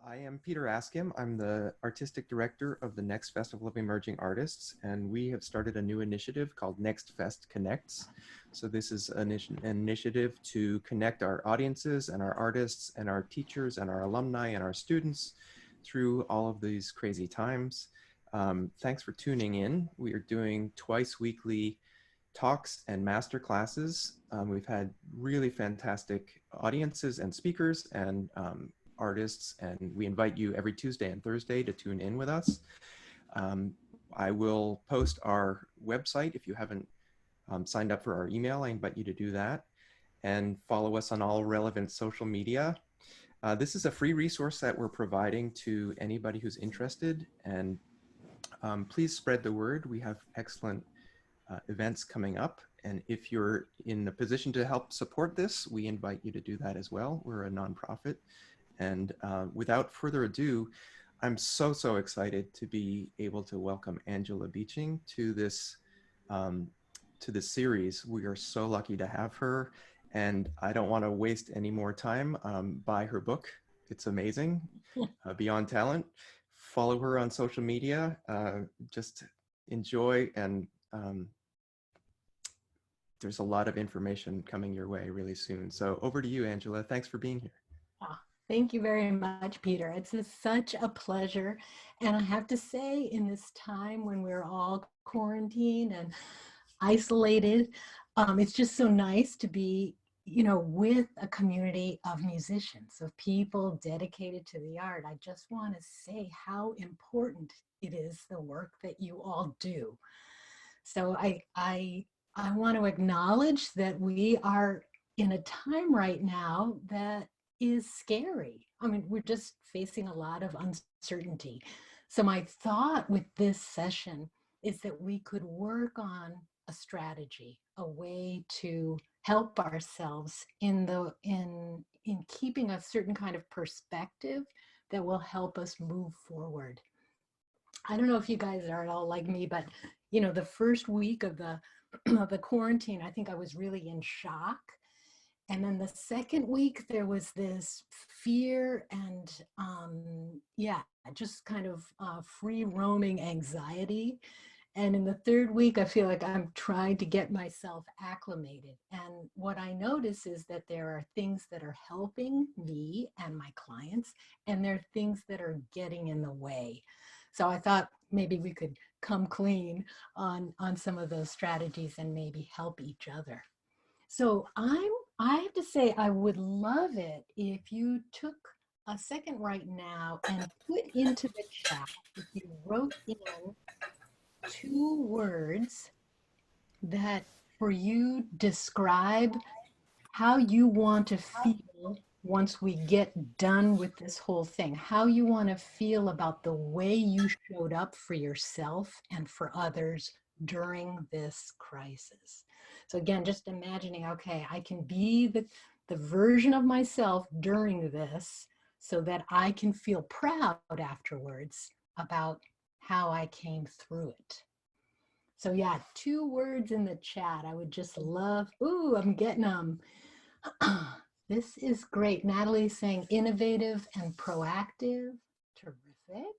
I am Peter Askim. I'm the artistic director of the Next Festival of Emerging Artists, and we have started a new initiative called Next Fest Connects. So this is an initiative to connect our audiences and our artists and our teachers and our alumni and our students through all of these crazy times. Thanks for tuning in. We are doing twice weekly talks and master classes. We've had really fantastic audiences and speakers and artists, and we invite you every Tuesday and Thursday to tune in with us. I will post our website. If you haven't signed up for our email, I invite you to do that, and follow us on all relevant social media. This is a free resource that we're providing to anybody who's interested, and please spread the word. We have excellent events coming up, and if you're in a position to help support this, we invite you to do that as well. We're a nonprofit. And without further ado, I'm so excited to be able to welcome Angela Beeching to this series. We are so lucky to have her, and I don't want to waste any more time. Buy her book. It's amazing, Beyond Talent. Follow her on social media. Just enjoy, and there's a lot of information coming your way really soon. So over to you, Angela. Thanks for being here. Thank you very much, Peter. It's such a pleasure. And I have to say, in this time when we're all quarantined and isolated, it's just so nice to be, with a community of musicians, of people dedicated to the art. I just want to say how important it is, the work that you all do. So I want to acknowledge that we are in a time right now that is scary. I mean, we're just facing a lot of uncertainty. So my thought with this session is that we could work on a strategy, a way to help ourselves in keeping a certain kind of perspective that will help us move forward. I don't know if you guys are at all like me, but the first week of the of the quarantine, I think I was really in shock. And then the second week, there was this fear and, just kind of free roaming anxiety. And in the third week, I feel like I'm trying to get myself acclimated. And what I notice is that there are things that are helping me and my clients, and there are things that are getting in the way. So I thought maybe we could come clean on some of those strategies and maybe help each other. So I have to say, I would love it if you took a second right now and put into the chat, if you wrote in 2 words that for you describe how you want to feel once we get done with this whole thing, how you want to feel about the way you showed up for yourself and for others during this crisis. So again, just imagining, okay, I can be the version of myself during this so that I can feel proud afterwards about how I came through it. So yeah, 2 words in the chat. I would just love, ooh, I'm getting them. This is great. Natalie's saying innovative and proactive. Terrific.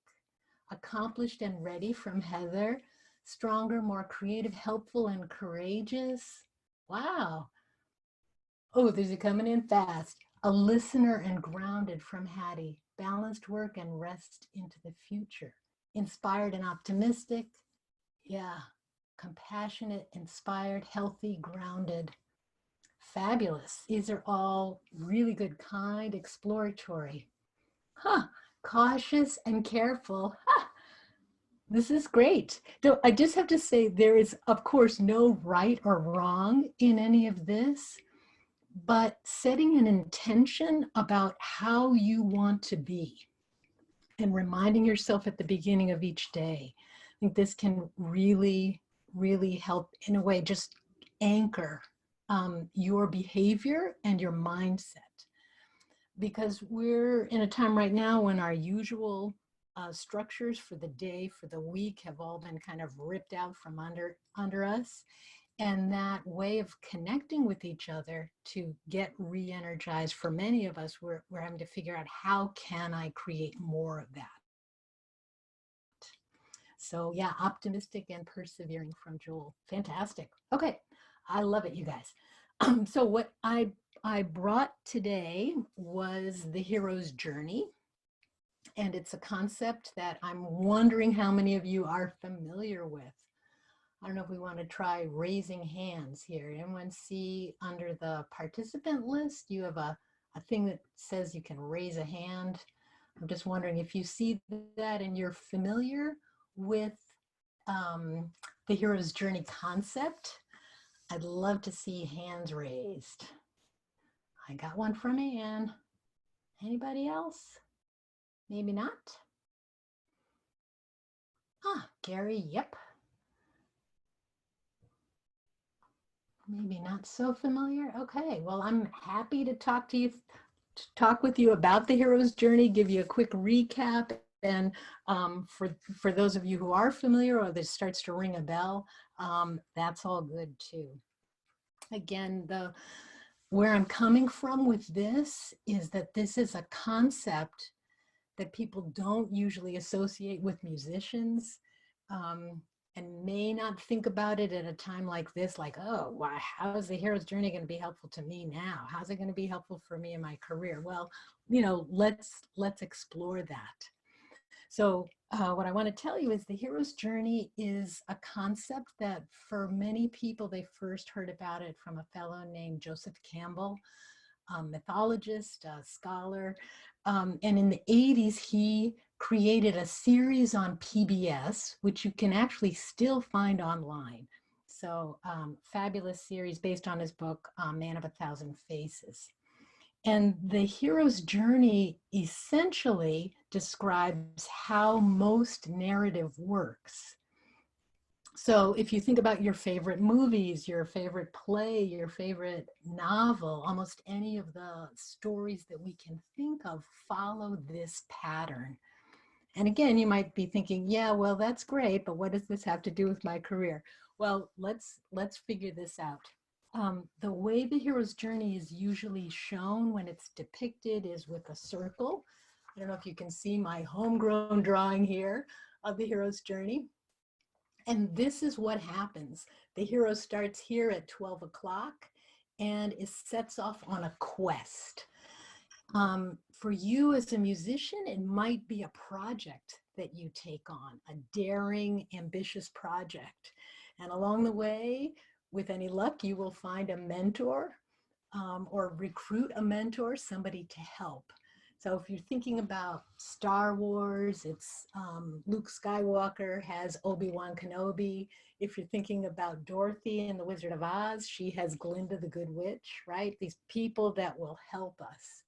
Accomplished and ready from Heather. Stronger, more creative, helpful, and courageous. Wow. Oh, there's it coming in fast. A listener and grounded from Hattie. Balanced work and rest into the future. Inspired and optimistic. Yeah. Compassionate, inspired, healthy, grounded. Fabulous. These are all really good, kind, exploratory. Cautious and careful. This is great. So I just have to say, there is, of course, no right or wrong in any of this, but setting an intention about how you want to be and reminding yourself at the beginning of each day, I think this can really, really help, in a way, just anchor your behavior and your mindset. Because we're in a time right now when our usual structures for the day, for the week, have all been kind of ripped out from under us. And that way of connecting with each other to get re-energized, for many of us, we're having to figure out, how can I create more of that? So yeah, optimistic and persevering from Joel. Fantastic. Okay, I love it, you guys. So what I brought today was the hero's journey. And it's a concept that I'm wondering how many of you are familiar with. I don't know if we want to try raising hands here. Anyone see under the participant list, you have a thing that says you can raise a hand. I'm just wondering if you see that and you're familiar with the hero's journey concept. I'd love to see hands raised. I got one from Anne. Anybody else? Maybe not. Ah, Gary, yep. Maybe not so familiar. Okay, well, I'm happy to talk with you about the hero's journey, give you a quick recap. And for those of you who are familiar or this starts to ring a bell, that's all good too. Again, where I'm coming from with this is that this is a concept that people don't usually associate with musicians, and may not think about it at a time like this, like, oh, wow, how is the hero's journey going to be helpful to me now? How's it going to be helpful for me in my career? Well, let's explore that. So what I want to tell you is the hero's journey is a concept that for many people, they first heard about it from a fellow named Joseph Campbell, a mythologist, a scholar. And in the 80s, he created a series on PBS, which you can actually still find online. So fabulous series based on his book, Man of a Thousand Faces. And the hero's journey essentially describes how most narrative works. So if you think about your favorite movies, your favorite play, your favorite novel, almost any of the stories that we can think of follow this pattern. And again, you might be thinking, yeah, well, that's great, but what does this have to do with my career? Well, let's figure this out. The way the hero's journey is usually shown when it's depicted is with a circle. I don't know if you can see my homegrown drawing here of the hero's journey. And this is what happens. The hero starts here at 12 o'clock and it sets off on a quest. For you as a musician, it might be a project that you take on, a daring, ambitious project. And along the way, with any luck, you will find a mentor or recruit a mentor, somebody to help. So if you're thinking about Star Wars, it's Luke Skywalker has Obi-Wan Kenobi. If you're thinking about Dorothy in The Wizard of Oz, she has Glinda the Good Witch, right? These people that will help us.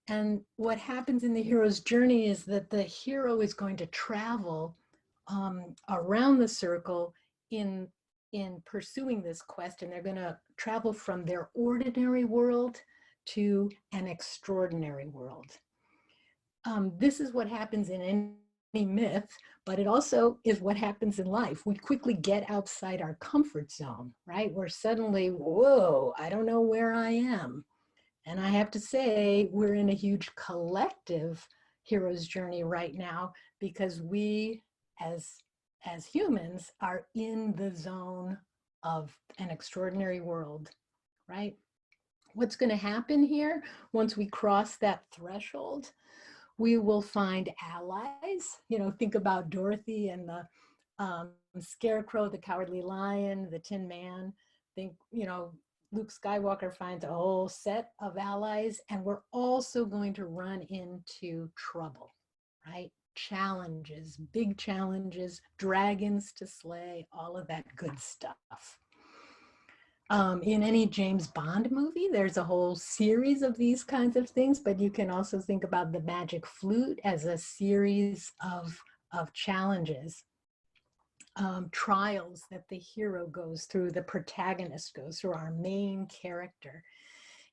And what happens in the hero's journey is that the hero is going to travel around the circle in pursuing this quest, and they're going to travel from their ordinary world to an extraordinary world. This is what happens in any myth, but it also is what happens in life. We quickly get outside our comfort zone, right? We're suddenly, whoa, I don't know where I am. And I have to say, we're in a huge collective hero's journey right now because we, as humans, are in the zone of an extraordinary world, right? What's going to happen here once we cross that threshold? We will find allies. You know, think about Dorothy and the Scarecrow, the Cowardly Lion, the Tin Man. Think, you know, Luke Skywalker finds a whole set of allies, and we're also going to run into trouble, right? Challenges, big challenges, dragons to slay, all of that good stuff. In any James Bond movie, there's a whole series of these kinds of things, but you can also think about the magic flute as a series of challenges. Trials that the hero goes through, the protagonist goes through, our main character.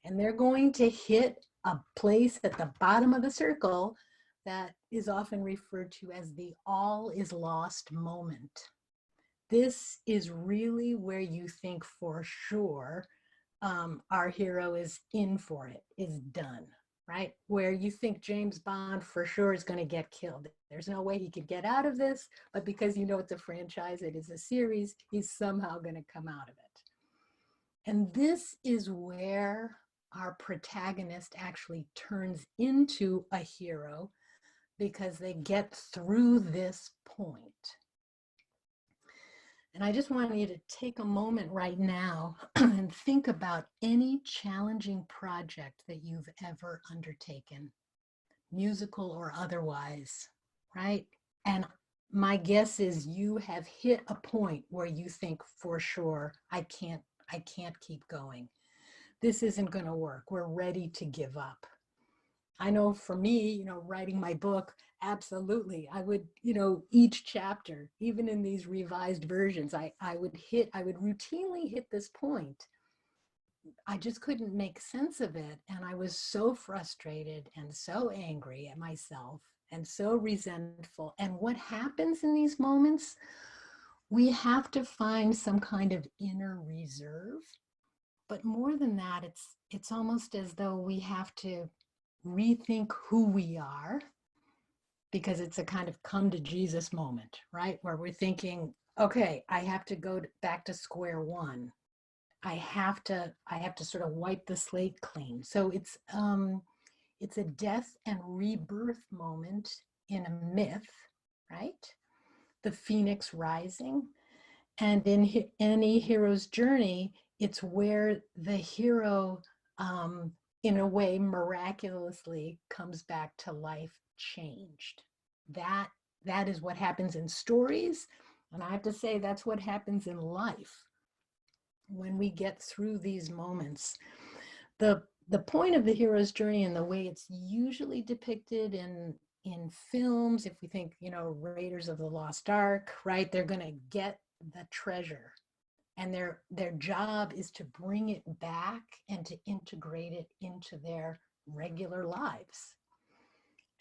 And they're going to hit a place at the bottom of the circle that is often referred to as the all is lost moment. this is really where you think for sure our hero is in for it, is done, right? Where you think James Bond for sure is going to get killed. There's no way he could get out of this, but because you know it's a franchise, it is a series, he's somehow going to come out of it. And this is where our protagonist actually turns into a hero because they get through this point. And I just want you to take a moment right now and think about any challenging project that you've ever undertaken, musical or otherwise, right? And my guess is you have hit a point where you think for sure, I can't keep going. This isn't going to work. We're ready to give up. I know for me, writing my book, absolutely. I would, each chapter, even in these revised versions, I would routinely hit this point. I just couldn't make sense of it. And I was so frustrated and so angry at myself and so resentful. And what happens in these moments? We have to find some kind of inner reserve. But more than that, it's almost as though we have to rethink who we are, because it's a kind of come to Jesus moment, right? Where we're thinking, okay, I have to go back to square one. I have to sort of wipe the slate clean. So it's a death and rebirth moment in a myth, right? The phoenix rising. And in any hero's journey, it's where the hero, in a way, miraculously comes back to life changed. That is what happens in stories. And I have to say, that's what happens in life when we get through these moments. The point of the hero's journey and the way it's usually depicted in films, if we think, Raiders of the Lost Ark, right? They're going to get the treasure, and their job is to bring it back and to integrate it into their regular lives.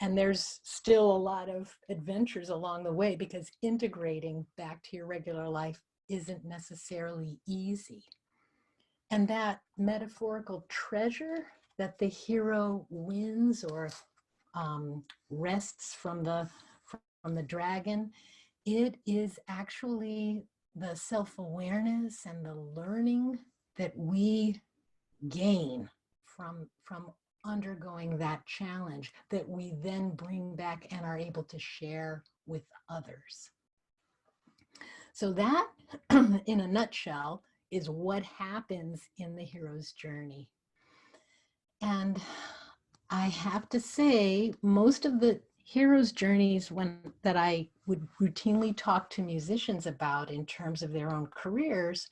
And there's still a lot of adventures along the way, because integrating back to your regular life isn't necessarily easy. And that metaphorical treasure that the hero wins or wrests from the dragon, it is actually the self-awareness and the learning that we gain from undergoing that challenge, that we then bring back and are able to share with others. So that, in a nutshell, is what happens in the hero's journey. And I have to say, most of the hero's journeys that I would routinely talk to musicians about in terms of their own careers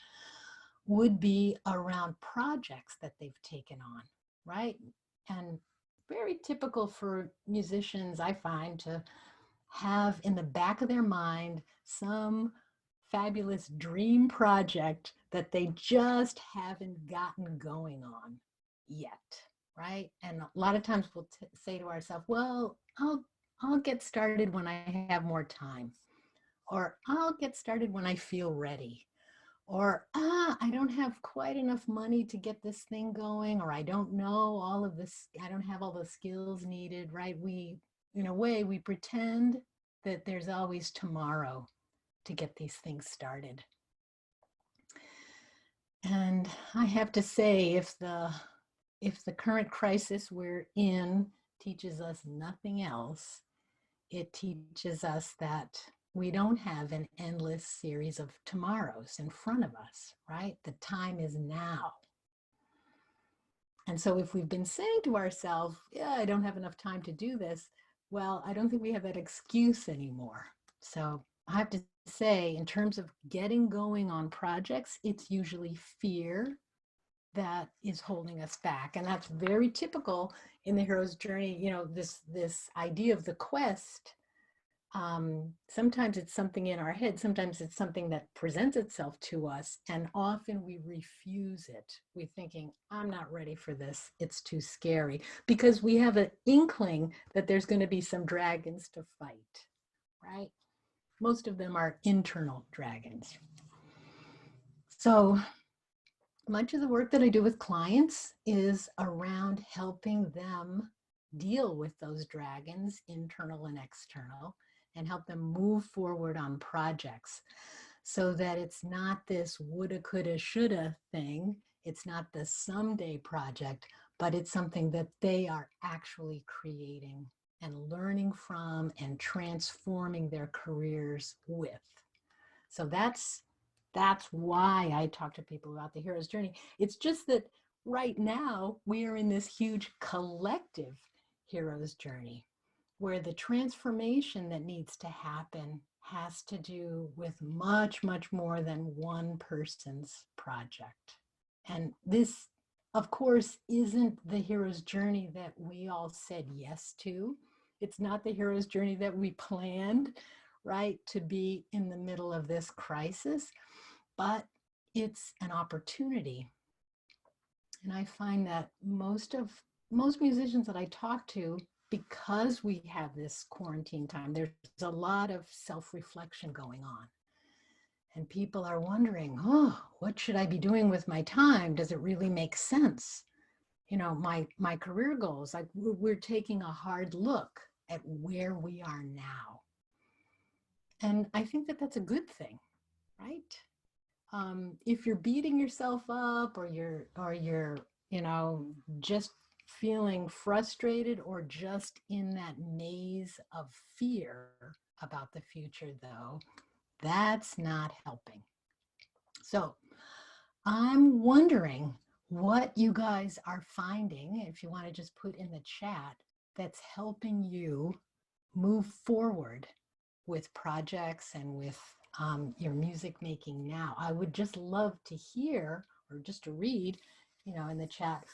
would be around projects that they've taken on, right? And very typical for musicians, I find, to have in the back of their mind some fabulous dream project that they just haven't gotten going on yet, right? And a lot of times we'll say to ourselves, well, I'll get started when I have more time, or I'll get started when I feel ready, or I don't have quite enough money to get this thing going, or I don't know all of this, I don't have all the skills needed, right? We, in a way, we pretend that there's always tomorrow to get these things started. And I have to say, if the current crisis we're in teaches us nothing else, it teaches us that we don't have an endless series of tomorrows in front of us, right? The time is now. And so if we've been saying to ourselves, yeah, I don't have enough time to do this, well, I don't think we have that excuse anymore. So I have to say, in terms of getting going on projects, it's usually fear that is holding us back. And that's very typical in the hero's journey. This idea of the quest, sometimes it's something in our head, sometimes it's something that presents itself to us, and often we refuse it. We're thinking, I'm not ready for this, it's too scary, because we have an inkling that there's going to be some dragons to fight, right? Most of them are internal dragons. So much of the work that I do with clients is around helping them deal with those dragons, internal and external, and help them move forward on projects so that it's not this woulda, coulda, shoulda thing. It's not the someday project, but it's something that they are actually creating and learning from and transforming their careers with. So that's why I talk to people about the hero's journey. It's just that right now we are in this huge collective hero's journey where the transformation that needs to happen has to do with much, much more than one person's project. And this, of course, isn't the hero's journey that we all said yes to. It's not the hero's journey that we planned, right, to be in the middle of this crisis, but it's an opportunity. And I find that most musicians that I talk to, because we have this quarantine time, there's a lot of self-reflection going on. And people are wondering, oh, what should I be doing with my time? Does it really make sense? You know, my career goals, like we're taking a hard look at where we are now. And I think that that's a good thing, right? If you're beating yourself up or you're you know just feeling frustrated or just in that maze of fear about the future, though, that's not helping. So I'm wondering what you guys are finding, if you want to just put in the chat, that's helping you move forward with projects and with your music making now. I would just love to hear or just to read, in the chat,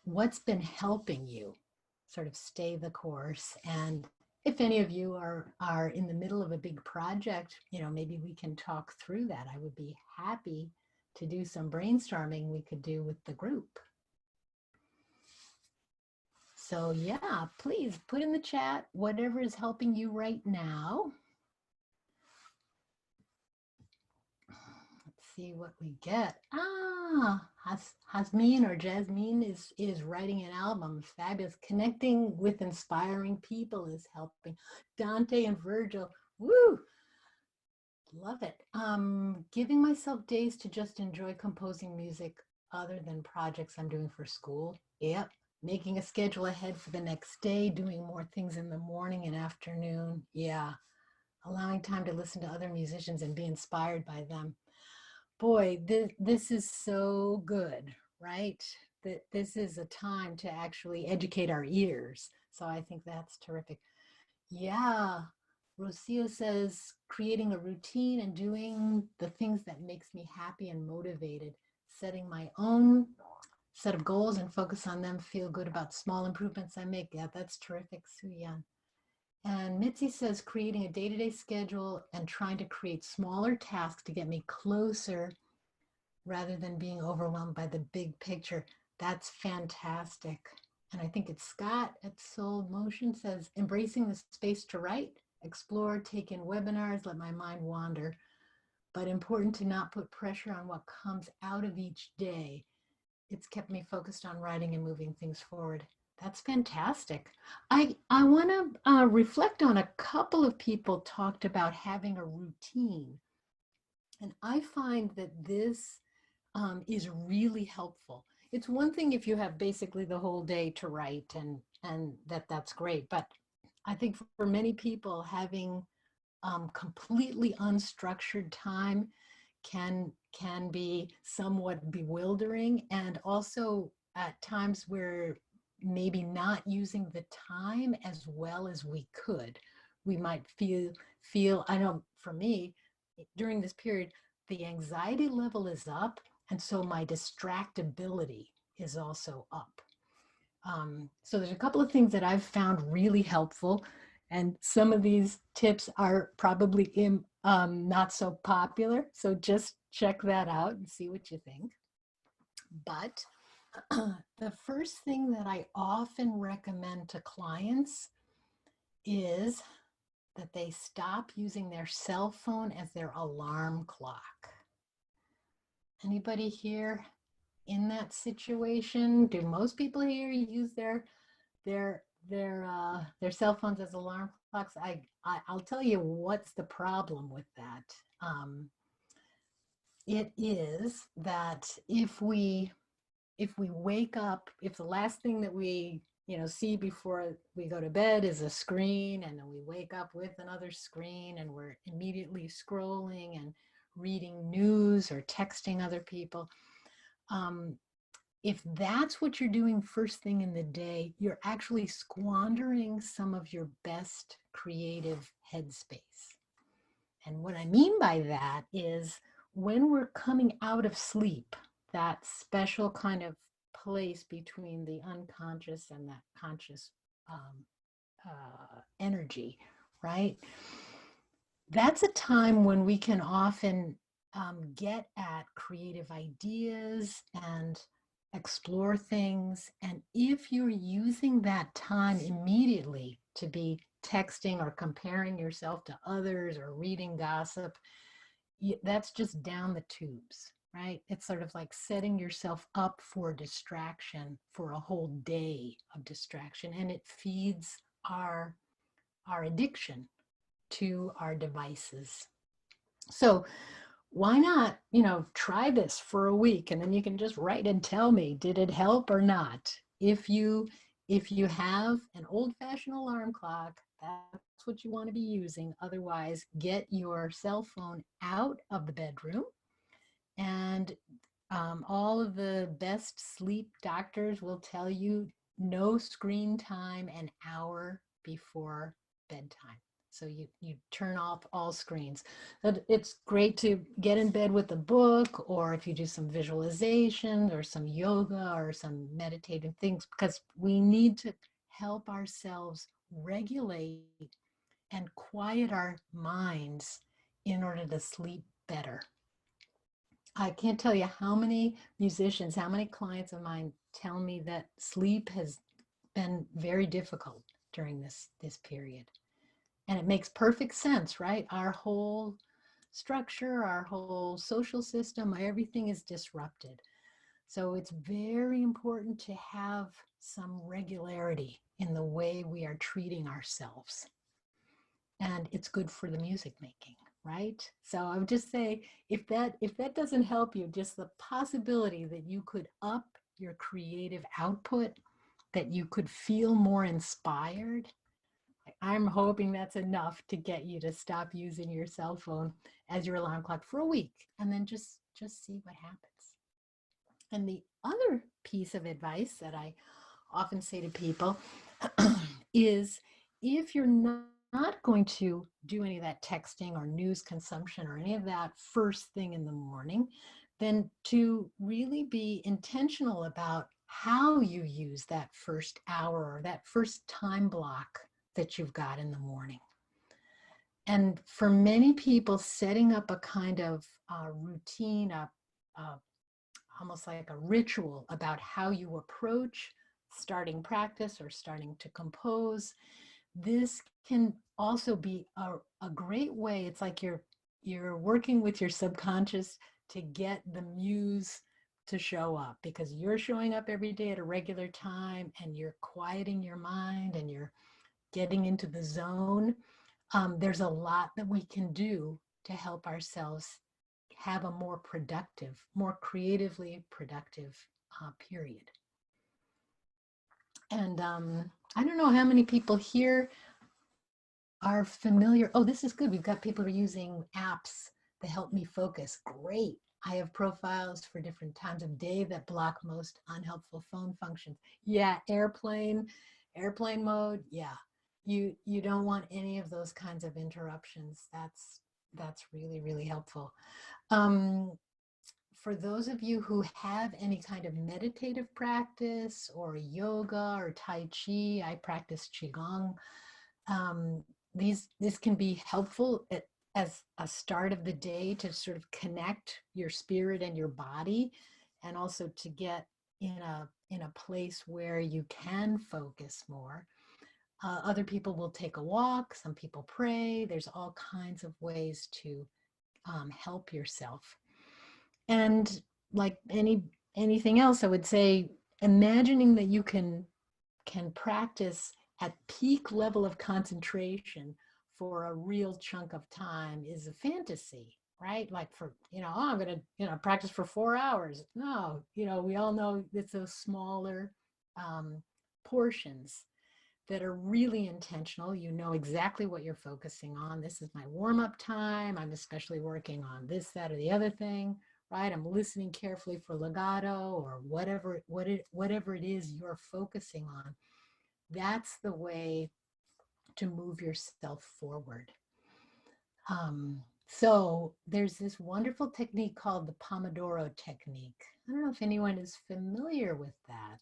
what's been helping you sort of stay the course. And if any of you are in the middle of a big project, maybe we can talk through that. I would be happy to do some brainstorming we could do with the group. So yeah, please put in the chat whatever is helping you right now. Let's see what we get. Hasmin or Jasmine is writing an album. Fabulous. Connecting with inspiring people is helping. Dante and Virgil, woo! Love it. Giving myself days to just enjoy composing music other than projects I'm doing for school. Yep. Making a schedule ahead for the next day, doing more things in the morning and afternoon. Yeah. Allowing time to listen to other musicians and be inspired by them. Boy, this is so good, right? That this is a time to actually educate our ears. So I think that's terrific. Yeah. Rocio says, creating a routine and doing the things that makes me happy and motivated, setting my own set of goals and focus on them, feel good about small improvements I make. Yeah, that's terrific, Suyan. And Mitzy says, creating a day-to-day schedule and trying to create smaller tasks to get me closer rather than being overwhelmed by the big picture. That's fantastic. And I think it's Scott at Soul Motion says, embracing the space to write, explore, take in webinars, let my mind wander, but important to not put pressure on what comes out of each day. It's kept me focused on writing and moving things forward. That's fantastic. I want to reflect on a couple of people talked about having a routine. And I find that this is really helpful. It's one thing if you have basically the whole day to write and that's great. But I think for many people, having completely unstructured time can be somewhat bewildering, and also at times where maybe not using the time as well as we could. We might feel I know for me during this period the anxiety level is up, and so my distractibility is also up. So there's a couple of things that I've found really helpful, and some of these tips are probably not so popular. So just check that out and see what you think. But the first thing that I often recommend to clients is that they stop using their cell phone as their alarm clock. Anybody here in that situation? Do most people here use their their cell phones as alarm clocks? I'll tell you what's the problem with that. It is that if we wake up, if the last thing that we see before we go to bed is a screen, and then we wake up with another screen, and we're immediately scrolling and reading news or texting other people, if that's what you're doing first thing in the day, you're actually squandering some of your best creative headspace. And what I mean by that is, when we're coming out of sleep, that special kind of place between the unconscious and that conscious energy, right? That's a time when we can often get at creative ideas and explore things. And if you're using that time immediately to be texting or comparing yourself to others or reading gossip, that's just down the tubes, right? It's sort of like setting yourself up for distraction, for a whole day of distraction, and it feeds our addiction to our devices. So why not, try this for a week, and then you can just write and tell me, did it help or not? If you have an old-fashioned alarm clock, that's what you want to be using. Otherwise, get your cell phone out of the bedroom. And all of the best sleep doctors will tell you no screen time an hour before bedtime. So you turn off all screens. But it's great to get in bed with a book, or if you do some visualization or some yoga or some meditative things, because we need to help ourselves regulate and quiet our minds in order to sleep better. I can't tell you how many musicians, how many clients of mine tell me that sleep has been very difficult during this period. And it makes perfect sense, right? Our whole structure, our whole social system, everything is disrupted. So it's very important to have some regularity in the way we are treating ourselves. And it's good for the music making, right? So I would just say, if that doesn't help you, just the possibility that you could up your creative output, that you could feel more inspired, I'm hoping that's enough to get you to stop using your cell phone as your alarm clock for a week, and then just see what happens. And the other piece of advice that I often say to people is, if you're not going to do any of that texting or news consumption or any of that first thing in the morning, then to really be intentional about how you use that first hour or that first time block that you've got in the morning. And for many people, setting up a kind of routine, almost like a ritual about how you approach starting practice or starting to compose, this can also be a great way. It's like you're working with your subconscious to get the muse to show up, because you're showing up every day at a regular time, and you're quieting your mind and you're getting into the zone. There's a lot that we can do to help ourselves have a more productive, more creatively productive period. And I don't know how many people here are familiar. Oh, this is good. We've got people who are using apps to help me focus. Great. I have profiles for different times of day that block most unhelpful phone functions. Yeah, airplane mode. Yeah, you don't want any of those kinds of interruptions. That's really, really helpful. For those of you who have any kind of meditative practice or yoga or Tai Chi, I practice Qigong. This can be helpful as a start of the day to sort of connect your spirit and your body, and also to get in a place where you can focus more. Other people will take a walk. Some people pray. There's all kinds of ways to help yourself. And like anything else, I would say imagining that you can practice at peak level of concentration for a real chunk of time is a fantasy, right? Like for, oh, I'm going to, practice for 4 hours. No, we all know it's those smaller um, portions that are really intentional. You know exactly what you're focusing on. This is my warm-up time. I'm especially working on this, that, or the other thing, right? I'm listening carefully for legato or whatever it is you're focusing on. That's the way to move yourself forward. So there's this wonderful technique called the Pomodoro technique. I don't know if anyone is familiar with that.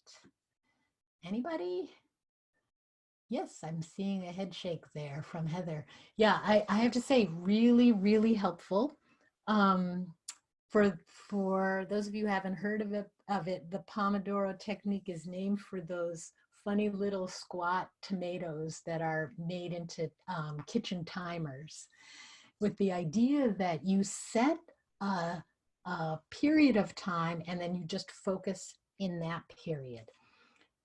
Anybody? Yes, I'm seeing a head shake there from Heather. Yeah, I have to say, really, really helpful. Um, for those of you who haven't heard of it, the Pomodoro technique is named for those funny little squat tomatoes that are made into kitchen timers, with the idea that you set a period of time and then you just focus in that period.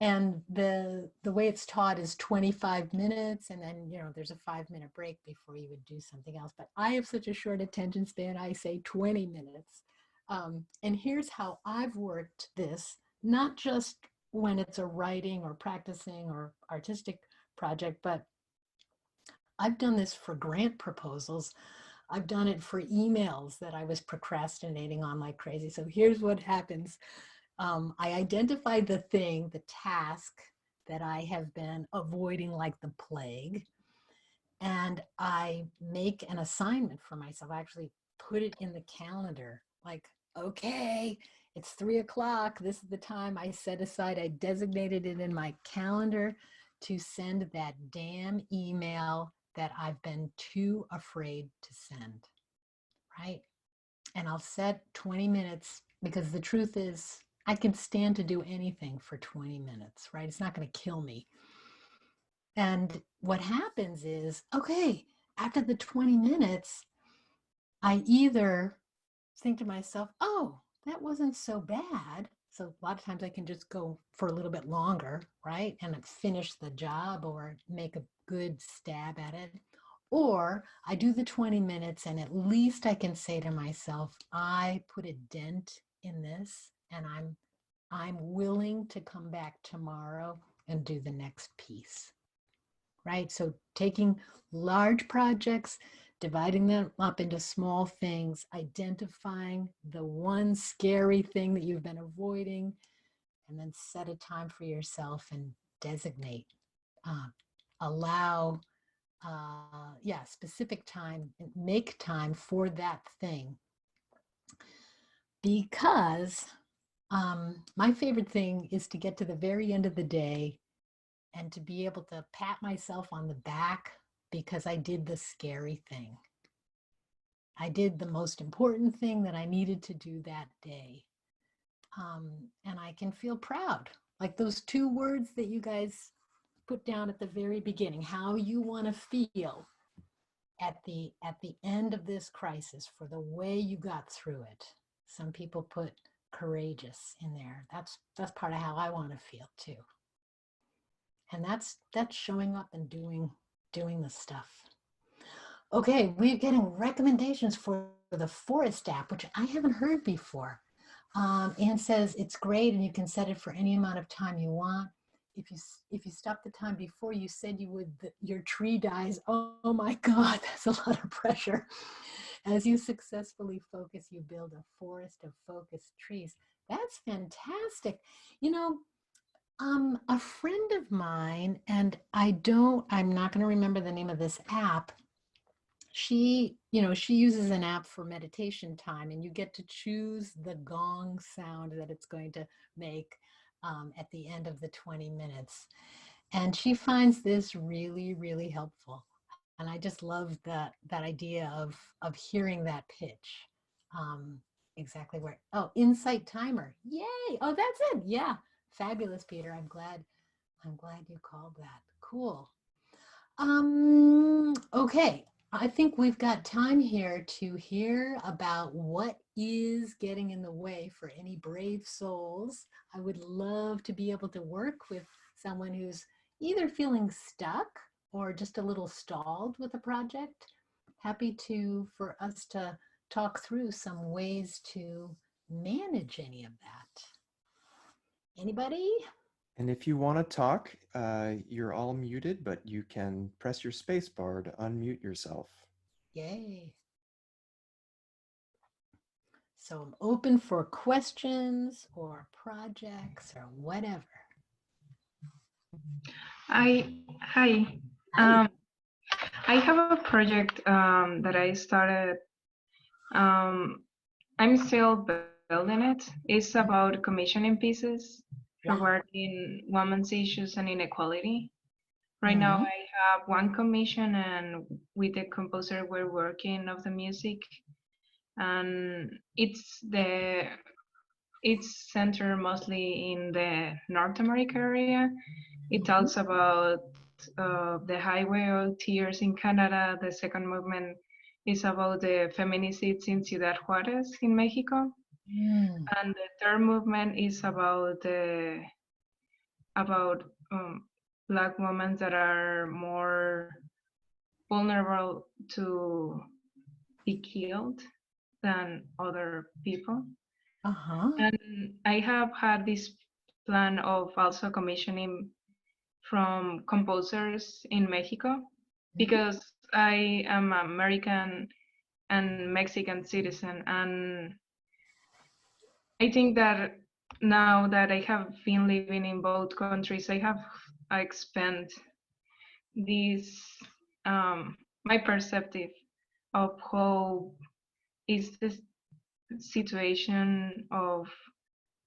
And the way it's taught is 25 minutes, and then there's a 5-minute break before you would do something else. But I have such a short attention span, I say 20 minutes. And here's how I've worked this, not just when it's a writing or practicing or artistic project, but I've done this for grant proposals. I've done it for emails that I was procrastinating on like crazy. So here's what happens. I identify the thing, the task that I have been avoiding like the plague, and I make an assignment for myself. I actually put it in the calendar, like, okay, it's 3 o'clock. This is the time I set aside. I designated it in my calendar to send that damn email that I've been too afraid to send, right? And I'll set 20 minutes because the truth is, I can stand to do anything for 20 minutes, right? It's not going to kill me. And what happens is, okay, after the 20 minutes, I either think to myself, oh, that wasn't so bad. So a lot of times I can just go for a little bit longer, right? And finish the job or make a good stab at it. Or I do the 20 minutes and at least I can say to myself, I put a dent in this and I'm willing to come back tomorrow and do the next piece. Right? So taking large projects, dividing them up into small things, identifying the one scary thing that you've been avoiding, and then set a time for yourself and designate, uh, allow, specific time, make time for that thing. Because my favorite thing is to get to the very end of the day and to be able to pat myself on the back because I did the scary thing. I did the most important thing that I needed to do that day. And I can feel proud. Like those 2 words that you guys put down at the very beginning, how you want to feel at the end of this crisis for the way you got through it. Some people put courageous in there. That's part of how I want to feel too. And that's showing up and doing the stuff. Okay, we're getting recommendations for the Forest app, which I haven't heard before. Anne says it's great and you can set it for any amount of time you want. If you stop the time before you said you would, your tree dies. Oh my God, that's a lot of pressure. As you successfully focus, you build a forest of focused trees. That's fantastic. You know, a friend of mine, and I'm not going to remember the name of this app. She uses an app for meditation time, and you get to choose the gong sound that it's going to make at the end of the 20 minutes. And she finds this really, really helpful. And I just love that idea of hearing that pitch. Um, exactly where, oh, insight timer. Yay. Oh, that's it. Yeah. Fabulous, Peter. I'm glad you called that. Cool. Okay. I think we've got time here to hear about what is getting in the way for any brave souls. I would love to be able to work with someone who's either feeling stuck or just a little stalled with a project. Happy to for us to talk through some ways to manage any of that. Anybody? And if you want to talk, you're all muted, but you can press your space bar to unmute yourself. Yay. So I'm open for questions or projects or whatever. Hi. Hi. I have a project that I started. Um, I'm still building it. It's about commissioning pieces Yeah. regarding women's issues and inequality. Right now, Mm-hmm. I have one commission, and with the composer, we're working of the music, and it's centered mostly in the North America area. It Mm-hmm. talks about the Highway of Tears in Canada. The second movement is about the feminicides in Ciudad Juarez in Mexico. Mm. And the third movement is about Black women that are more vulnerable to be killed than other people. Uh-huh. And I have had this plan of also commissioning from composers in Mexico Mm-hmm. because I am American and Mexican citizen, and I think that now that I have been living in both countries, I spent this my perspective of how is this situation of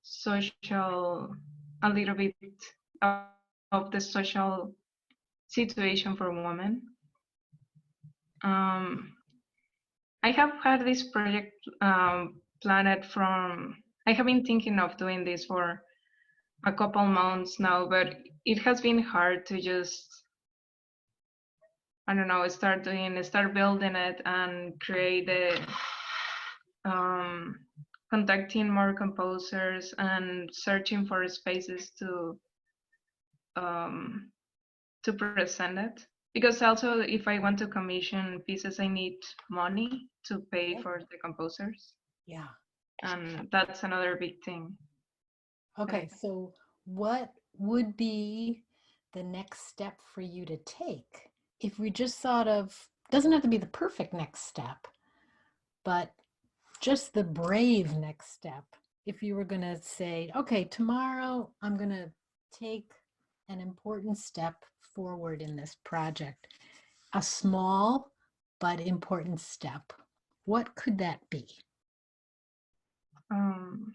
social a little bit of the social situation for women. Um, I have had this project planned from. I have been thinking of doing this for a couple months now, but it has been hard to just, I don't know, start building it and create the contacting more composers and searching for spaces um, to present it. Because also, if I want to commission pieces, I need money to pay Okay. for the composers, Yeah. and that's another big thing. Okay. So what would be the next step for you to take? If we just thought of, doesn't have to be the perfect next step, but just the brave next step. If you were going to say, okay, tomorrow I'm going to take an important step forward in this project, a small but important step, what could that be? Um,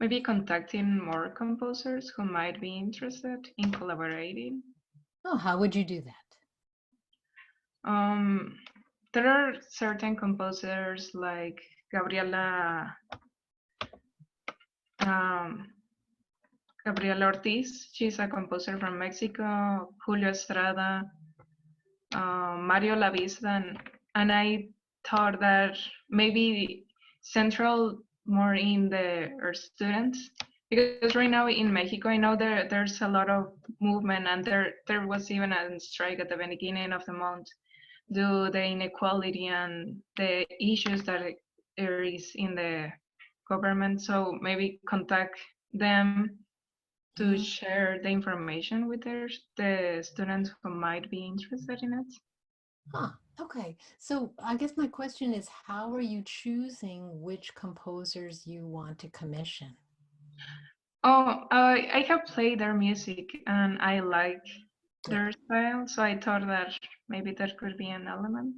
Maybe contacting more composers who might be interested in collaborating. Oh, how would you do that? Um, there are certain composers like Gabriela um, Gabriela Ortiz. She's a composer from Mexico. Julio Estrada, Mario Lavista, and I thought that maybe central more in the our students, because right now in Mexico I know there's a lot of movement, and there was even a strike at the beginning of the month due to the inequality and the issues that there is in the government. So maybe contact them to Mm. share the information with the students who might be interested in it. Huh. Okay. So I guess my question is, how are you choosing which composers you want to commission? Oh, I have played their music and I like Good. their style, so I thought that maybe that could be an element.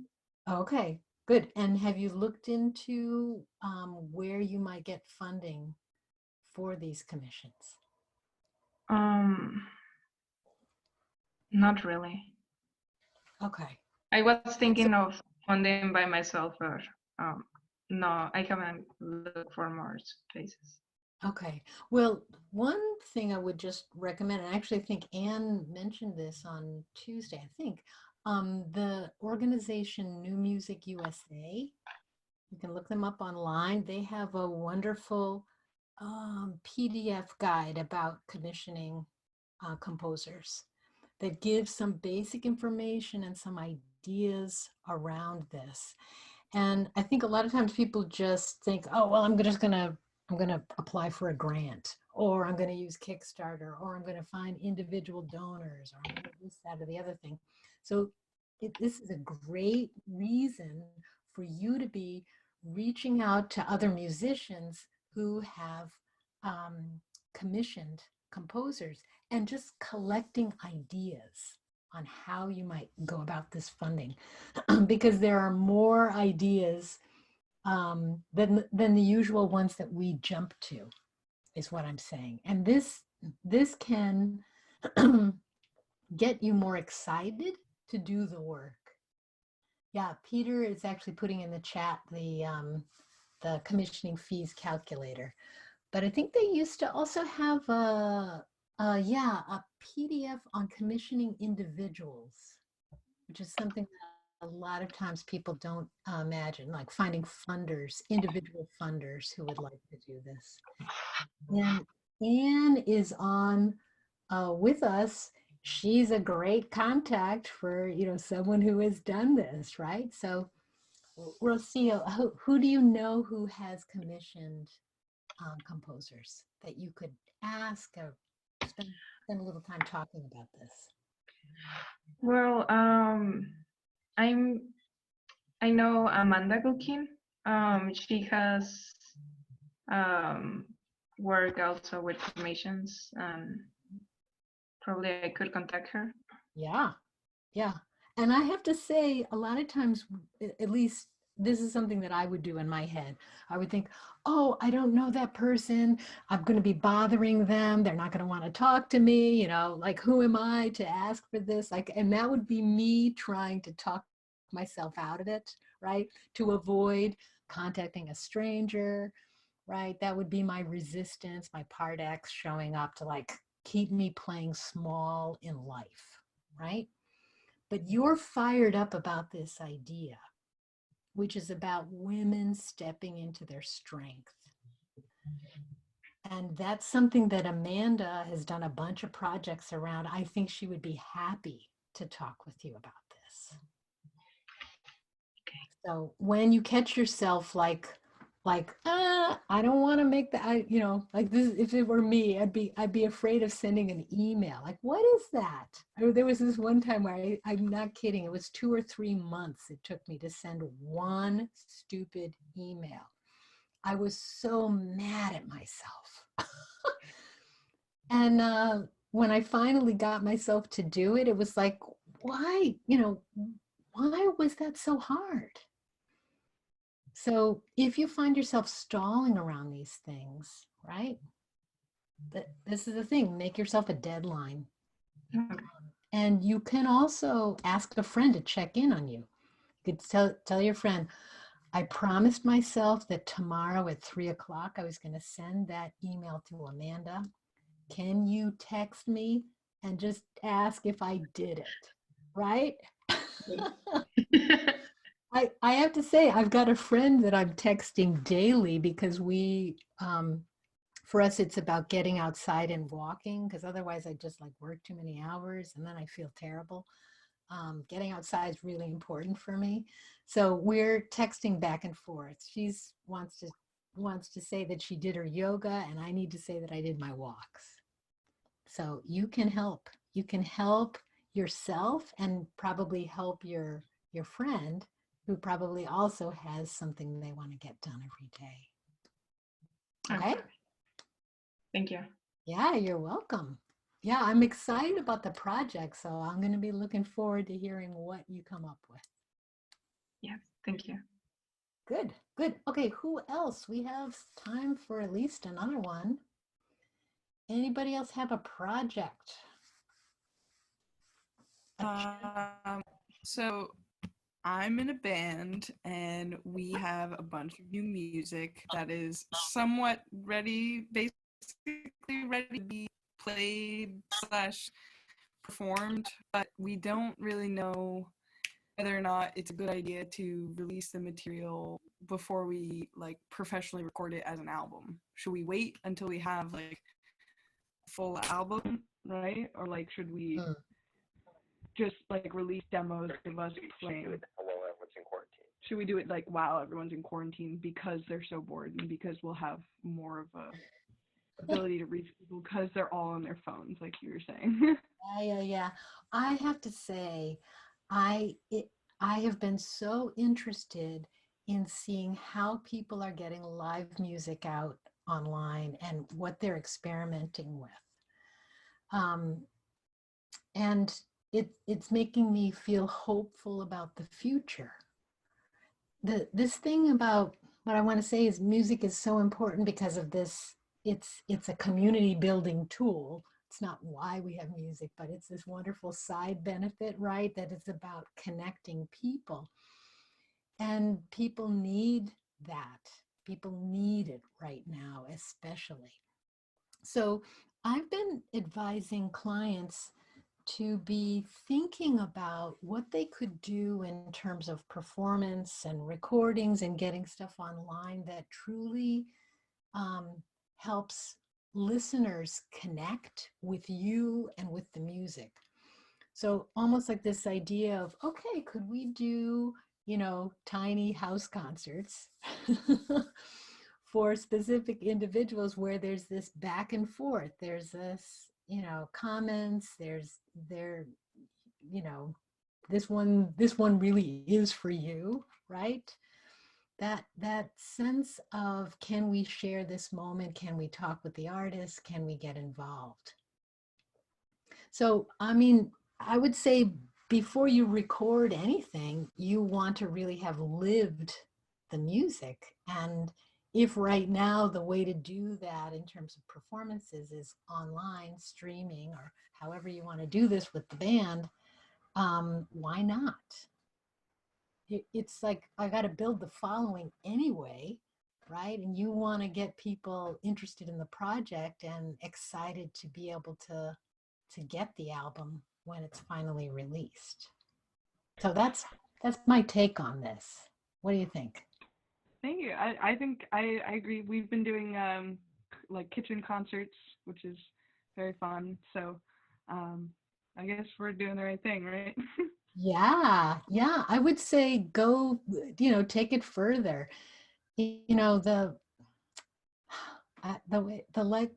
Okay, good. And have you looked into where you might get funding for these commissions? Um, Not really. Okay. I was So, thinking of funding by myself, but no, I haven't looked for more spaces. Okay. Well, one thing I would just recommend, and I actually think Anne mentioned this on Tuesday, I think, the organization New Music USA, you can look them up online. They have a wonderful PDF guide about commissioning composers that gives some basic information and some ideas around this. And I think a lot of times people just think, oh, well, I'm gonna apply for a grant, or I'm gonna use Kickstarter, or I'm gonna find individual donors, or I'm gonna do this, that, or the other thing. So this is a great reason for you to be reaching out to other musicians who have commissioned composers and just collecting ideas on how you might go about this funding. Because there are more ideas than the usual ones that we jump to, is what I'm saying. And this can get you more excited to do the work. Yeah, Peter is actually putting in the chat the commissioning fees calculator. But I think they used to also have a PDF on commissioning individuals, which is something that a lot of times people don't imagine, like finding funders, individual funders who would like to do this. And Anne is on with us. She's a great contact for, you know, someone who has done this, right? So, Rocio, who do you know who has commissioned composers that you could ask or spend a little time talking about this? Well, I know Amanda Cookin. She has um, work also with commissions, and probably I could contact her. Yeah, yeah. And I have to say, a lot of times, at least this is something that I would do in my head. I would think, oh, I don't know that person. I'm going to be bothering them. They're not going to want to talk to me. You know, like, who am I to ask for this? Like, and that would be me trying to talk myself out of it, right? To avoid contacting a stranger, right? That would be my resistance, my part X showing up to like keep me playing small in life, right? But you're fired up about this idea, which is about women stepping into their strength. And that's something that Amanda has done a bunch of projects around. I think she would be happy to talk with you about this. So when you catch yourself like I don't want to make that, like this, if it were me, I'd be afraid of sending an email. Like, what is that? There was this one time where I'm not kidding, it was 2 or 3 months it took me to send one stupid email. I was so mad at myself. And when I finally got myself to do it, it was like, why, why was that so hard? So if you find yourself stalling around these things, right? This is the thing, make yourself a deadline. Okay. And you can also ask a friend to check in on you. You could tell your friend, I promised myself that tomorrow at 3:00, I was going to send that email to Amanda. Can you text me and just ask if I did it, right? I have to say, I've got a friend that I'm texting daily because for us, it's about getting outside and walking, because otherwise I just like work too many hours and then I feel terrible. Getting outside is really important for me. So we're texting back and forth. She's wants to say that she did her yoga, and I need to say that I did my walks. So you can help. You can help yourself and probably help your friend who probably also has something they want to get done every day. Okay? Thank you. Yeah, you're welcome. Yeah, I'm excited about the project, so I'm going to be looking forward to hearing what you come up with. Yeah, thank you. Good, good. Okay, who else? We have time for at least another one. Anybody else have a project? So I'm in a band and we have a bunch of new music that is somewhat ready, basically ready to be played slash performed, but we don't really know whether or not it's a good idea to release the material before we like professionally record it as an album. Should we wait until we have like a full album, right? Or like should we just like release demos of us playing? While everyone's in quarantine. Should we do it like while everyone's in quarantine because they're so bored and because we'll have more of a ability to reach people because they're all on their phones, like you were saying? Yeah. I have to say, I have been so interested in seeing how people are getting live music out online and what they're experimenting with. And it's making me feel hopeful about the future. This thing about what I want to say is music is so important because of this. It's a community building tool. It's not why we have music, but it's this wonderful side benefit, right? That it's about connecting people. And people need that. People need it right now, especially. So I've been advising clients to be thinking about what they could do in terms of performance and recordings and getting stuff online that truly helps listeners connect with you and with the music. So almost like this idea of, okay, could we do, tiny house concerts for specific individuals where there's this back and forth, there's this, comments, this one really is for you, right? That sense of, can we share this moment? Can we talk with the artist? Can we get involved? So, I mean, I would say before you record anything, you want to really have lived the music. And if right now the way to do that in terms of performances is online streaming, or however you want to do this with the band, why not? It's like, I got to build the following anyway, right? And you want to get people interested in the project and excited to be able to get the album when it's finally released. So that's my take on this. What do you think? Thank you. I think I agree. We've been doing like kitchen concerts, which is very fun. So I guess we're doing the right thing, right? Yeah. I would say go, take it further. The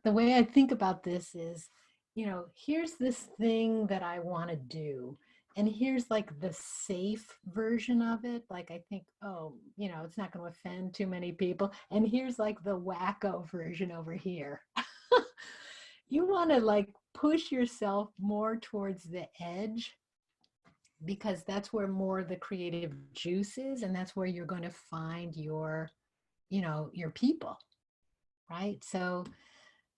way I think about this is, here's this thing that I want to do. And here's like the safe version of it. Like, I think, it's not going to offend too many people. And here's like the wacko version over here. You want to like push yourself more towards the edge, because that's where more of the creative juice is. And that's where you're going to find your people, right? So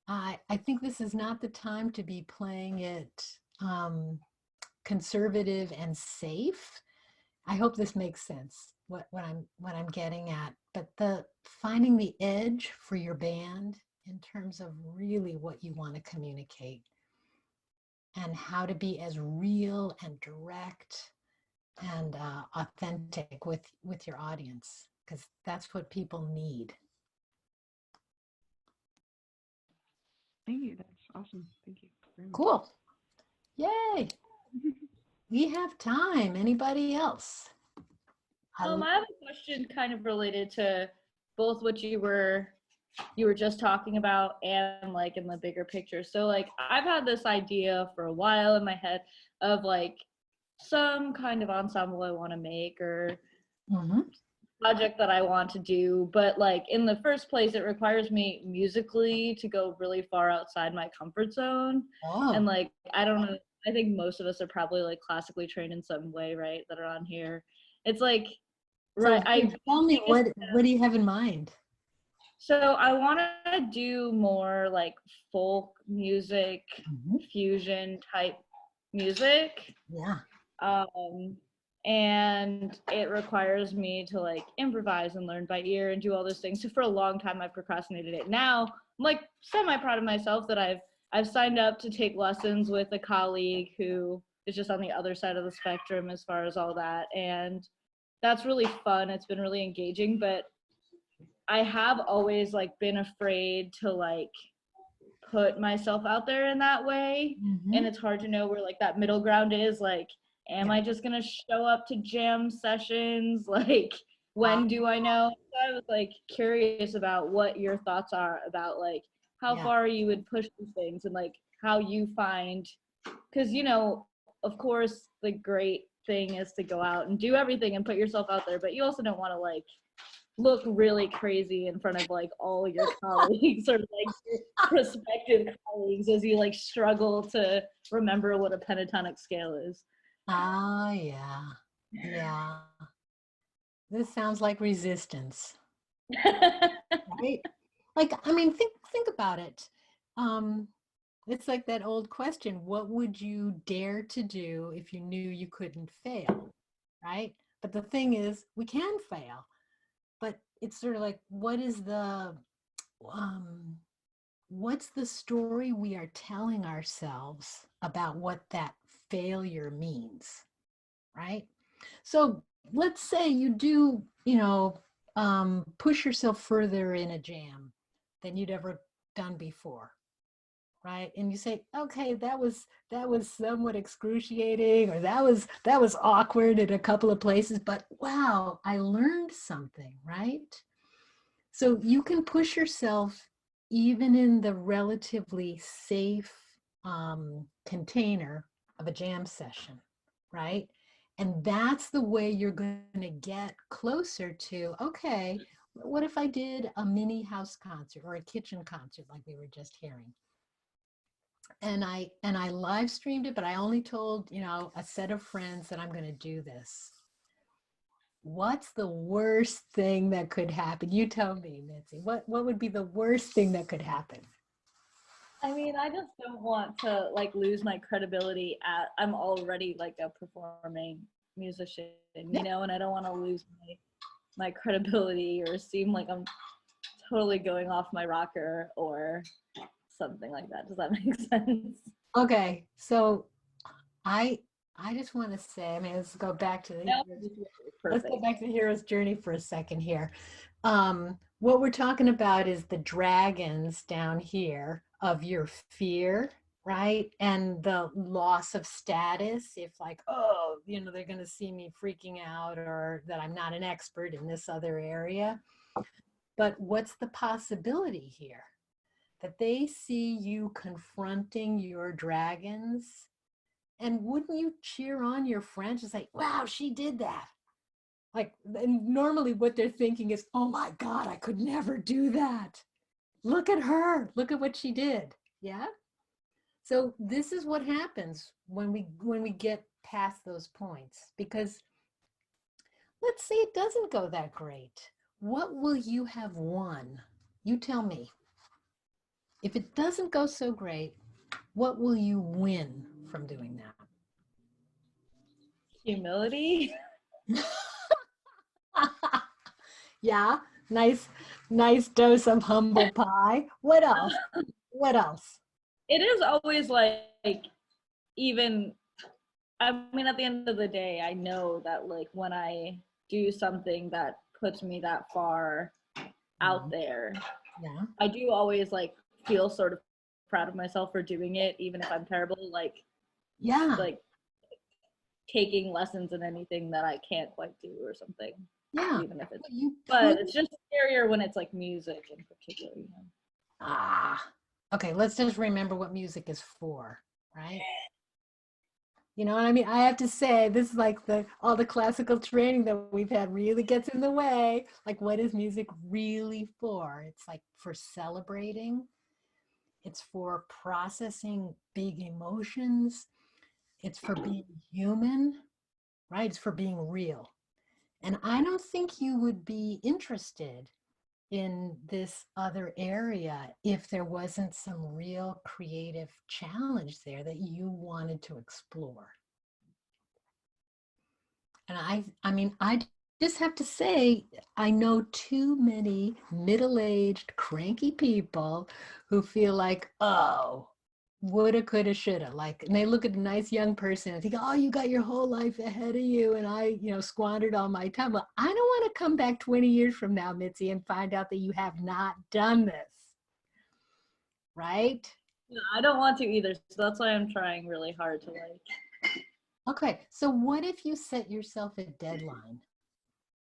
I think this is not the time to be playing it conservative and safe. I hope this makes sense, what I'm getting at. But the finding the edge for your band in terms of really what you want to communicate and how to be as real and direct and authentic with your audience, because that's what people need. Thank you. That's awesome. Thank you very much. Cool. Yay. We have time. Anybody else? I have a question kind of related to both what you were just talking about and like in the bigger picture. So like I've had this idea for a while in my head of like some kind of ensemble I want to make, or project that I want to do, but like in the first place it requires me musically to go really far outside my comfort zone. And like I don't know, I think most of us are probably like classically trained in some way, right, that are on here. It's like, right, so tell me, what do you have in mind? So I want to do more like folk music, fusion type music. Yeah. and it requires me to like improvise and learn by ear and do all those things. So for a long time I procrastinated it. Now I'm like semi proud of myself that I've signed up to take lessons with a colleague who is just on the other side of the spectrum as far as all that, and that's really fun. It's been really engaging, but I have always like been afraid to like put myself out there in that way. And it's hard to know where like that middle ground is. Like, am I just gonna show up to jam sessions? Like, when do I know? So I was like curious about what your thoughts are about like how far you would push these things and like how you find, because you know, of course the great thing is to go out and do everything and put yourself out there, but you also don't want to like look really crazy in front of like all your colleagues or like prospective colleagues as you like struggle to remember what a pentatonic scale is. Ah, yeah. Yeah. This sounds like resistance, right? Like, I mean, think about it. It's like that old question, what would you dare to do if you knew you couldn't fail, right? But the thing is, we can fail. But it's sort of like, what's the story we are telling ourselves about what that failure means, right? So let's say you do, push yourself further in a jam than you'd ever done before, right? And you say, okay, that was somewhat excruciating, or that was awkward in a couple of places, but wow, I learned something, right? So you can push yourself even in the relatively safe container of a jam session, right? And that's the way you're going to get closer to, okay, what if I did a mini house concert or a kitchen concert like we were just hearing? And I live streamed it, but I only told, a set of friends that I'm going to do this. What's the worst thing that could happen? You tell me, Mitzy. What would be the worst thing that could happen? I mean, I just don't want to like lose my credibility I'm already like a performing musician, you know, and I don't want to lose my credibility or seem like I'm totally going off my rocker or something like that. Does that make sense? Okay, so I just want to say, I mean, let's go back to the hero's journey for a second here. What we're talking about is the dragons down here of your fear, right? And the loss of status. If like, oh, they're going to see me freaking out, or that I'm not an expert in this other area. But what's the possibility here? That they see you confronting your dragons. And wouldn't you cheer on your friends and say, wow, she did that? Like, and normally what they're thinking is, oh my God, I could never do that. Look at her. Look at what she did. Yeah. So this is what happens when we get past those points, because let's say it doesn't go that great. What will you have won? You tell me. If it doesn't go so great, what will you win from doing that? Humility. Yeah, nice dose of humble pie. What else? What else? It is always like even, I mean, at the end of the day, I know that like when I do something that puts me that far out there, Yeah, I do always like feel sort of proud of myself for doing it, even if I'm terrible. Like, yeah, like taking lessons in anything that I can't quite do or something. yeah. Even if it's, but it's just scarier when it's like music in particular, you know. Okay, let's just remember what music is for, right? You know what I mean? I have to say, this is like all the classical training that we've had really gets in the way. Like, what is music really for? It's like for celebrating. It's for processing big emotions. It's for being human, right? It's for being real. And I don't think you would be interested in this other area if there wasn't some real creative challenge there that you wanted to explore. And I mean, I just have to say, I know too many middle-aged, cranky people who feel like, oh, woulda, coulda, shoulda. Like, and they look at a nice young person and think, oh, you got your whole life ahead of you, and I, squandered all my time. Well, I don't want to come back 20 years from now, Mitzi, and find out that you have not done this. Right? Yeah, I don't want to either, so that's why I'm trying really hard to like. Okay, so what if you set yourself a deadline?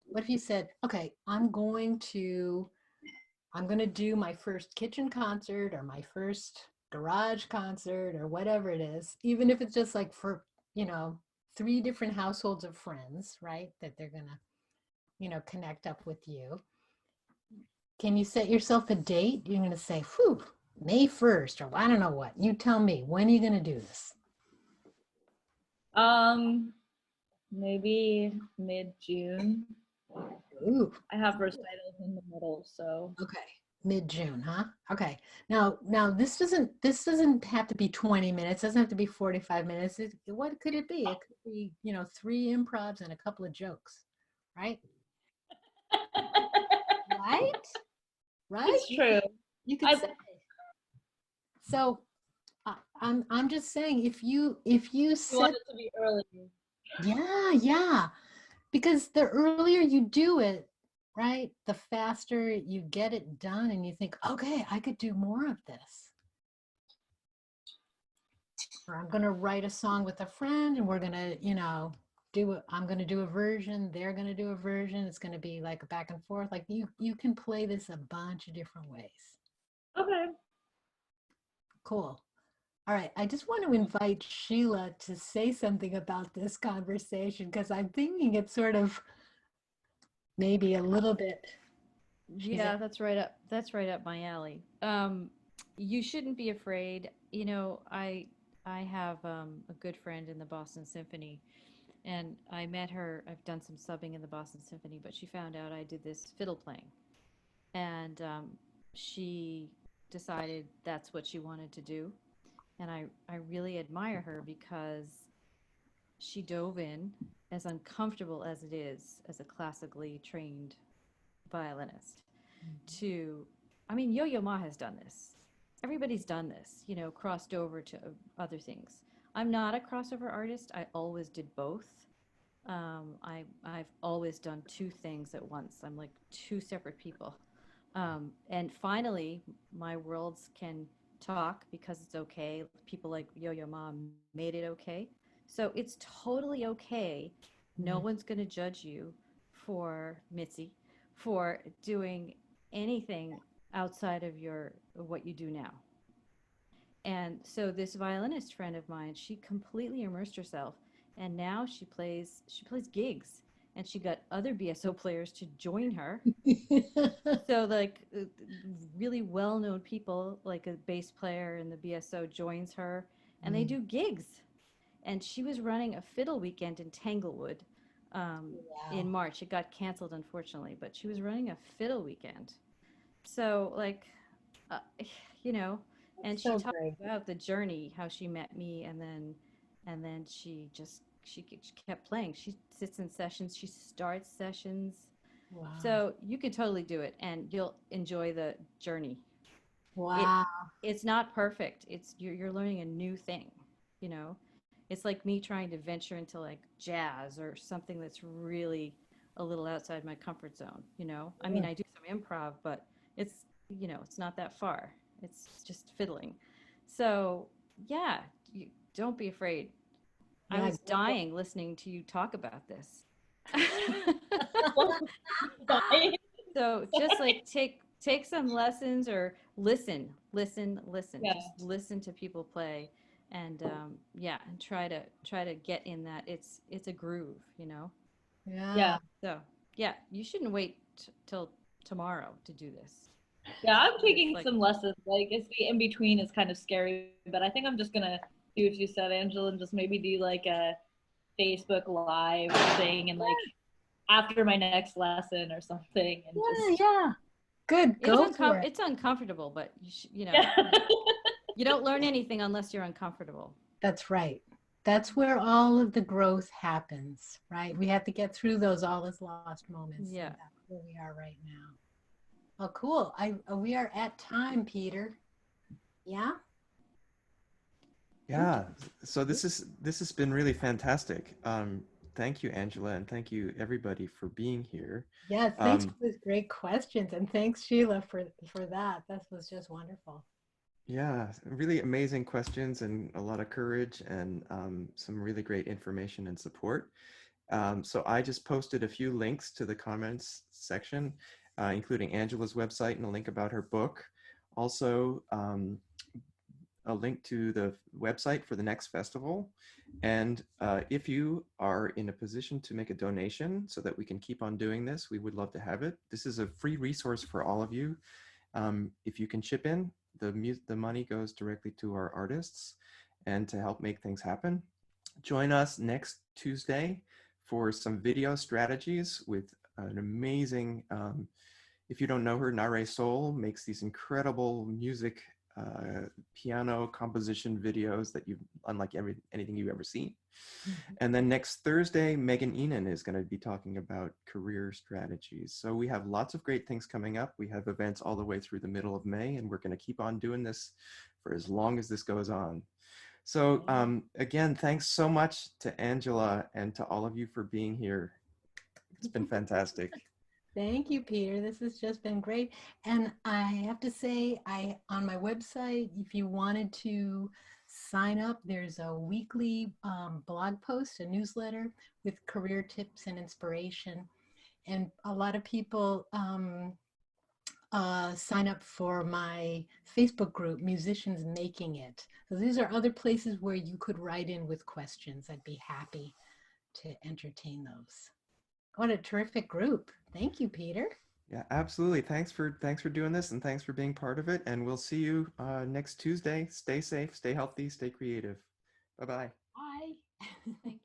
What if you said, okay, I'm going to do my first kitchen concert or my first garage concert or whatever it is, even if it's just like for, 3 different households of friends, right? That they're gonna, connect up with you. Can you set yourself a date? You're gonna say, whew, May 1st, or I don't know what. You tell me, when are you gonna do this? Maybe mid-June. Ooh. I have recitals in the middle, so. Okay, mid-June, huh? Okay. Now this doesn't have to be 20 minutes. Doesn't have to be 45 minutes. What could it be? It could be, 3 improvs and a couple of jokes, right? Right? Right? It's true. You could say. So I'm just saying, if you set, want it to be early. yeah, because the earlier you do it, right, the faster you get it done, and you think, okay, I could do more of this. Or I'm going to write a song with a friend, and we're going to, I'm going to do a version, they're going to do a version. It's going to be like a back and forth. Like you can play this a bunch of different ways. Okay. Cool. All right, I just want to invite Sheila to say something about this conversation, because I'm thinking it's sort of maybe a little bit. Yeah, that's right up my alley. You shouldn't be afraid. I have a good friend in the Boston Symphony, and I met her. I've done some subbing in the Boston Symphony, but she found out I did this fiddle playing, and she decided that's what she wanted to do. And I really admire her because she dove in, as uncomfortable as it is as a classically trained violinist, to, I mean, Yo-Yo Ma has done this. Everybody's done this, crossed over to other things. I'm not a crossover artist. I always did both. I've always done 2 things at once. I'm like 2 separate people. And finally, my worlds can talk because it's okay. People like Yo-Yo Ma made it okay. So it's totally okay. No one's going to judge you for, Mitzy, for doing anything outside of what you do now. And so this violinist friend of mine, she completely immersed herself, and now she plays gigs, and she got other BSO players to join her. So like really well-known people, like a bass player in the BSO joins her, and they do gigs. And she was running a fiddle weekend in Tanglewood in March. It got canceled, unfortunately, but she was running a fiddle weekend. So like, and she talked about the journey, how she met me, and then she kept playing. She sits in sessions. She starts sessions. Wow. So you could totally do it, and you'll enjoy the journey. Wow. It's not perfect. You're learning a new thing, It's like me trying to venture into like jazz or something that's really a little outside my comfort zone, I mean, I do some improv, but it's, it's not that far. It's just fiddling. So yeah, don't be afraid. I was dying listening to you talk about this. So just like take some lessons, or listen. Yeah. Just listen to people play, and and try to get in that. It's a groove, Yeah. So yeah, you shouldn't wait till tomorrow to do this. Yeah, I'm taking some lessons. Like, it's the in between is kind of scary, but I think I'm just gonna do what you said, Angela, and just maybe do like a Facebook Live thing, and like after my next lesson or something. And Good. Go for it. It's uncomfortable, but you don't learn anything unless you're uncomfortable. That's right. that's where all of the growth happens, right? We have to get through those all is lost moments. Yeah. And that's where we are right now. Oh, cool. We are at time, Peter. Yeah. Yeah. So this has been really fantastic. Thank you, Angela, and thank you everybody for being here. Yeah. Thanks for those great questions, and thanks Sheila for that. That was just wonderful. Yeah, really amazing questions and a lot of courage and some really great information and support. So I just posted a few links to the comments section, including Angela's website and a link about her book. Also, a link to the website for the next festival. And if you are in a position to make a donation so that we can keep on doing this, we would love to have it. This is a free resource for all of you. If you can chip in, the money goes directly to our artists and to help make things happen. Join us next Tuesday for some video strategies with an amazing, if you don't know her, Nare Soul makes these incredible music, piano composition videos that you unlike anything you've ever seen. And then next Thursday, Megan Enan is going to be talking about career strategies. So we have lots of great things coming up. We have events all the way through the middle of May, and we're going to keep on doing this for as long as this goes on. So again, thanks so much to Angela and to all of you for being here. It's been fantastic. Thank you, Peter. This has just been great. And I have to say, on my website, if you wanted to sign up, there's a weekly blog post, a newsletter with career tips and inspiration. And a lot of people sign up for my Facebook group, Musicians Making It. So these are other places where you could write in with questions. I'd be happy to entertain those. What a terrific group. Thank you, Peter. Yeah, absolutely. Thanks for doing this, and thanks for being part of it. And we'll see you next Tuesday. Stay safe, stay healthy, stay creative. Bye-bye. Bye. Thank you.